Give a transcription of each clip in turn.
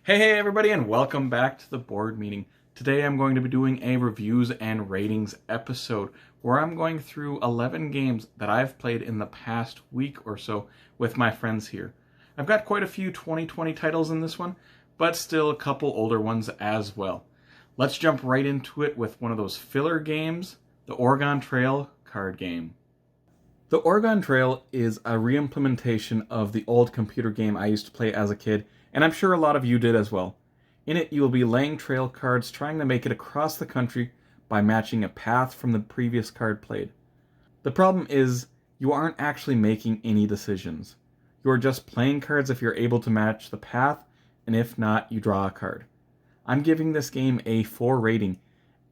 Hey everybody, and welcome back to the board meeting. Today I'm going to be doing a reviews and ratings episode where I'm going through 11 games that I've played in the past week or so with my friends here. I've got quite a few 2020 titles in this one, but still a couple older ones as well. Let's jump right into it with one of those filler games, the Oregon Trail card game. The Oregon Trail is a re-implementation of the old computer game I used to play as a kid, and I'm sure a lot of you did as well. In it, you will be laying trail cards trying to make it across the country by matching a path from the previous card played. The problem is, you aren't actually making any decisions. You are just playing cards if you're able to match the path, and if not, you draw a card. I'm giving this game a 4 rating.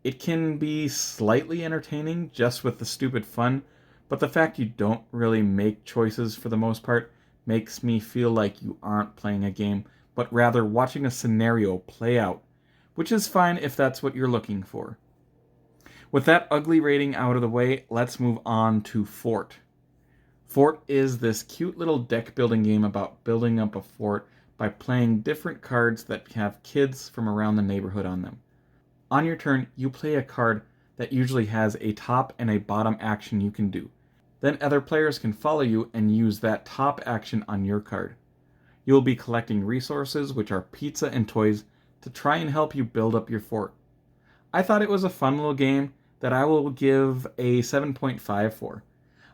It can be slightly entertaining just with the stupid fun, but the fact you don't really make choices for the most part makes me feel like you aren't playing a game, but rather watching a scenario play out, which is fine if that's what you're looking for. With that ugly rating out of the way, let's move on to Fort. Fort is this cute little deck building game about building up a fort by playing different cards that have kids from around the neighborhood on them. On your turn, you play a card that usually has a top and a bottom action you can do. Then other players can follow you and use that top action on your card. You will be collecting resources, which are pizza and toys, to try and help you build up your fort. I thought it was a fun little game that I will give a 7.5 for.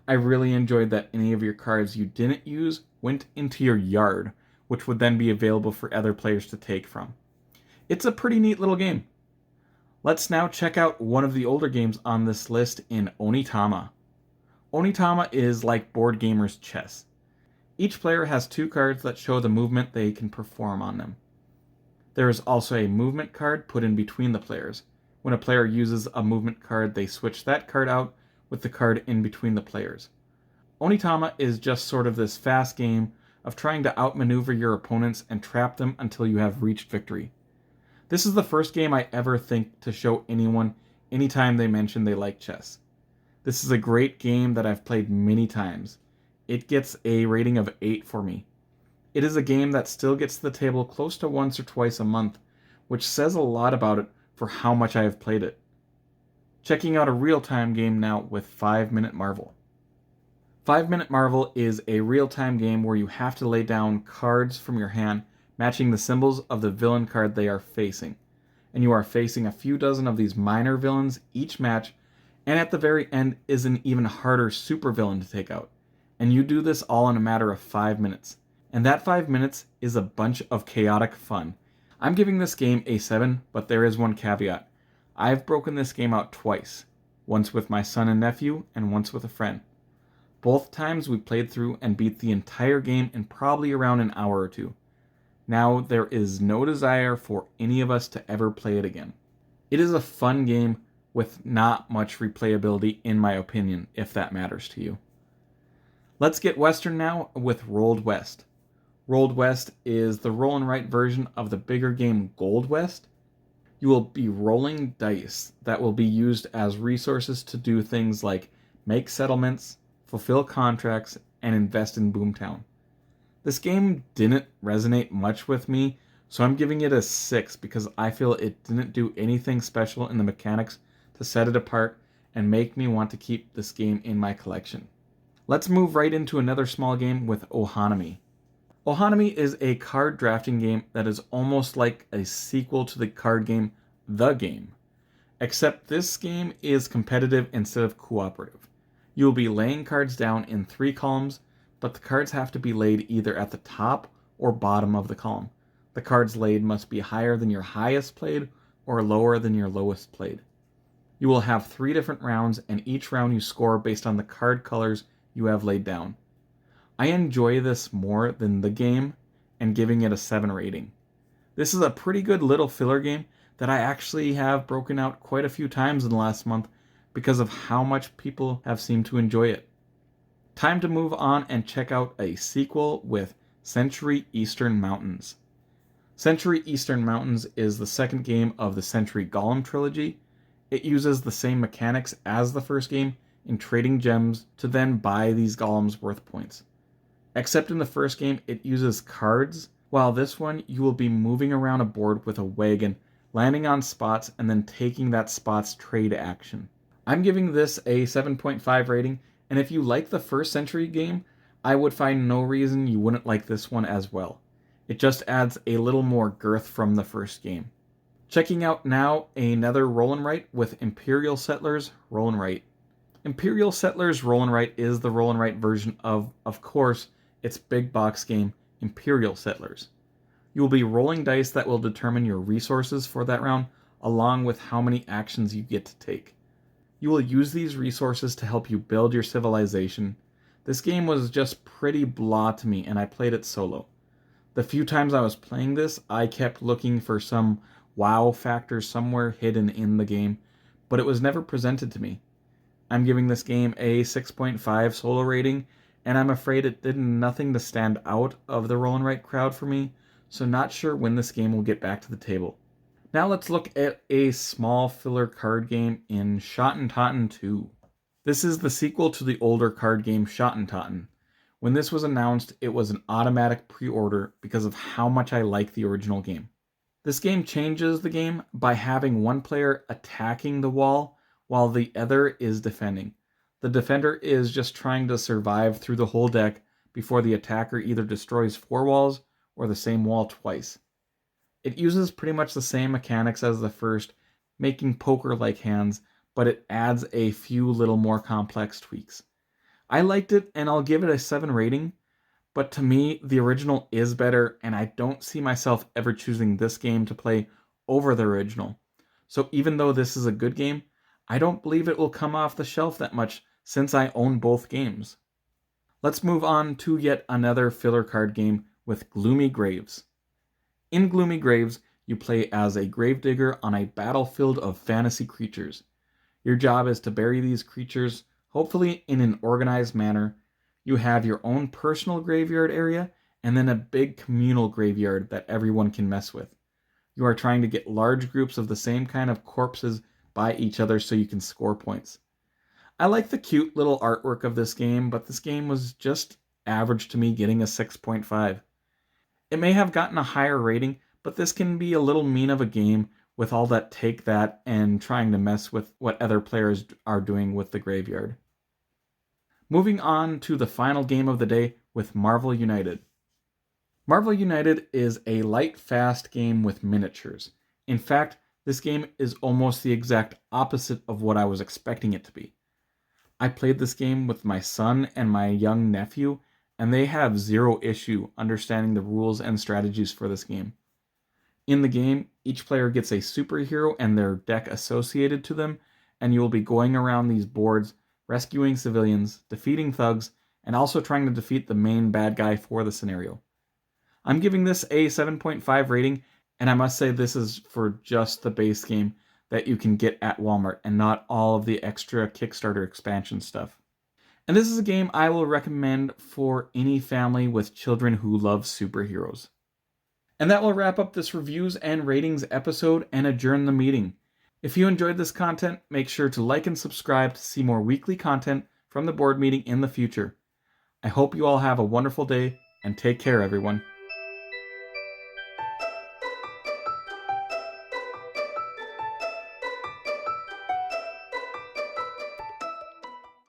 I really enjoyed that any of your cards you didn't use went into your yard, which would then be available for other players to take from. It's a pretty neat little game. Let's now check out one of the older games on this list in Onitama. Onitama is like board gamers' chess. Each player has 2 cards that show the movement they can perform on them. There is also a movement card put in between the players. When a player uses a movement card, they switch that card out with the card in between the players. Onitama is just sort of this fast game of trying to outmaneuver your opponents and trap them until you have reached victory. This is the first game I ever think to show anyone anytime they mention they like chess. This is a great game that I've played many times. It gets a rating of 8 for me. It is a game that still gets to the table close to once or twice a month, which says a lot about it for how much I have played it. Checking out a real-time game now with 5 Minute Marvel. 5 Minute Marvel is a real-time game where you have to lay down cards from your hand matching the symbols of the villain card they are facing. And you are facing a few dozen of these minor villains each match, and at the very end is an even harder supervillain to take out. And you do this all in a matter of 5 minutes. And that 5 minutes is a bunch of chaotic fun. I'm giving this game a 7, but there is one caveat. I've broken this game out twice. Once with my son and nephew, and once with a friend. Both times we played through and beat the entire game in probably around an hour or 2. Now, there is no desire for any of us to ever play it again. It is a fun game with not much replayability, in my opinion, if that matters to you. Let's get Western now with Rolled West. Rolled West is the roll and write version of the bigger game Gold West. You will be rolling dice that will be used as resources to do things like make settlements, fulfill contracts, and invest in Boomtown. This game didn't resonate much with me, so I'm giving it a 6 because I feel it didn't do anything special in the mechanics to set it apart and make me want to keep this game in my collection. Let's move right into another small game with Ohanami. Ohanami is a card drafting game that is almost like a sequel to the card game The Game, except this game is competitive instead of cooperative. You will be laying cards down in 3 columns, but the cards have to be laid either at the top or bottom of the column. The cards laid must be higher than your highest played or lower than your lowest played. You will have 3 different rounds, and each round you score based on the card colors you have laid down. I enjoy this more than the game and giving it a 7 rating. This is a pretty good little filler game that I actually have broken out quite a few times in the last month because of how much people have seemed to enjoy it. Time to move on and check out a sequel with Century Eastern Mountains. Century Eastern Mountains is the second game of the Century Golem trilogy. It uses the same mechanics as the first game in trading gems to then buy these golems worth points. Except in the first game, it uses cards while this one you will be moving around a board with a wagon, landing on spots, and then taking that spot's trade action. I'm giving this a 7.5 rating, and if you like the first century game, I would find no reason you wouldn't like this one as well. It just adds a little more girth from the first game. Checking out now another roll and write with Imperial Settlers Roll and Write. Imperial Settlers Roll and Write is the roll and write version of course, its big box game, Imperial Settlers. You will be rolling dice that will determine your resources for that round, along with how many actions you get to take. You will use these resources to help you build your civilization. This game was just pretty blah to me, and I played it solo. The few times I was playing this, I kept looking for some wow factor somewhere hidden in the game, but it was never presented to me. I'm giving this game a 6.5 solo rating, and I'm afraid it did nothing to stand out of the roll and write crowd for me, so not sure when this game will get back to the table. Now let's look at a small filler card game in Schotten Totten 2. This is the sequel to the older card game Schotten Totten. When this was announced, it was an automatic pre-order because of how much I like the original game. This game changes the game by having one player attacking the wall while the other is defending. The defender is just trying to survive through the whole deck before the attacker either destroys 4 walls or the same wall twice. It uses pretty much the same mechanics as the first, making poker-like hands, but it adds a few little more complex tweaks. I liked it, and I'll give it a 7 rating, but to me, the original is better, and I don't see myself ever choosing this game to play over the original. So even though this is a good game, I don't believe it will come off the shelf that much since I own both games. Let's move on to yet another filler card game with Gloomy Graves. In Gloomy Graves, you play as a gravedigger on a battlefield of fantasy creatures. Your job is to bury these creatures, hopefully in an organized manner. You have your own personal graveyard area, and then a big communal graveyard that everyone can mess with. You are trying to get large groups of the same kind of corpses by each other so you can score points. I like the cute little artwork of this game, but this game was just average to me, getting a 6.5. It may have gotten a higher rating, but this can be a little mean of a game with all that take that and trying to mess with what other players are doing with the graveyard. Moving on to the final game of the day with Marvel United. Marvel United is a light, fast game with miniatures. In fact, this game is almost the exact opposite of what I was expecting it to be. I played this game with my son and my young nephew, and they have zero issue understanding the rules and strategies for this game. In the game, each player gets a superhero and their deck associated to them, and you will be going around these boards, rescuing civilians, defeating thugs, and also trying to defeat the main bad guy for the scenario. I'm giving this a 7.5 rating, and I must say this is for just the base game that you can get at Walmart and not all of the extra Kickstarter expansion stuff. And this is a game I will recommend for any family with children who love superheroes. And that will wrap up this reviews and ratings episode and adjourn the meeting. If you enjoyed this content, make sure to like and subscribe to see more weekly content from the board meeting in the future. I hope you all have a wonderful day, and take care, everyone.